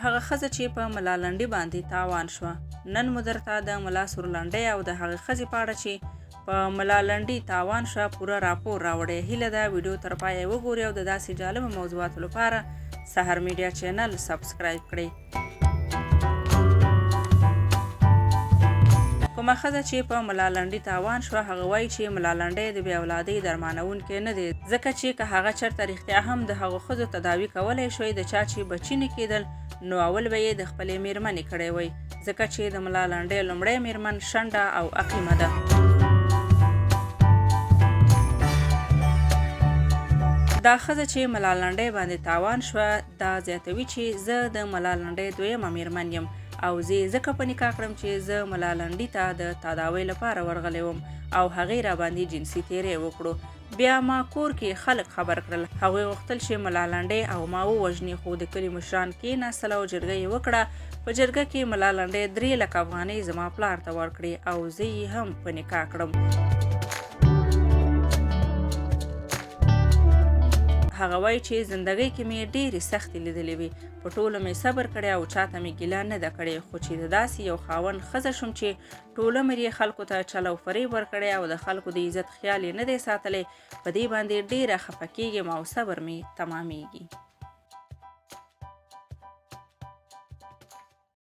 هغه ښځه چې په ملالنډۍ باندې تاوان شوه. نن مو درته د ملا سورلنډۍ او د هغې ښځې په اړه چې په ملالنډۍ تاوان شوه پوره راپور راوړی. هیله ده ویډیو تر پایه وګورئ او د داسې جالبو موضوعاتو لپاره سحر میډیا چینل سبسکرایب کړئ. کومه ښځه چې په ملالنډۍ تاوان شوه هغه وایي چې ملالنډۍ د بې اولادۍ درمانونکی نه دی، ځکه چې که هغه چېرته رښتیا هم د هغو ښځو تداوي کولی شوی د چا چې بچي نه کېدل نو اول به یې د خپلې میرمنې کړی وی، ځکه چې د ملالنډۍ لومړۍ میرمن شنډه او عقیمه ده. دا ښځه چې ملالنډۍ باندې تاوان شوه دا زیاتوي چې زه د ملالنډۍ دویمه میرمن یم او زه یې ځکه په نکاح کړم چې زه ملالنډۍ ته د تداوۍ لپاره ورغلی وم او هغې راباندې جنسي تېری وکړو. بیا ما کور کې خلک خبر کړل، هغوی غوښتل چې ملالنډۍ او ما ووژني، خو د کلي مشران کېناستل او جرګه یې وکړه. په جرګه کې ملالنډۍ 3 لکه افغانۍ زما پلار ته ورکړې او زه یې هم په نکاح کړم. هغه وایي چې زندګۍ کې مې ډېرې سختې لیدلې وي، په ټولو مې صبر کړی او چاته مې ګیله نه ده کړې، خو چې د داسې یو خاوند ښځه شوم چې ټول عمر یې خلکو ته چل او فریب ورکړی او د خلکو د عزت خیال یې نه دی ساتلی، په دې باندې ډېره خفه کېږم او صبر مې تمامیږي.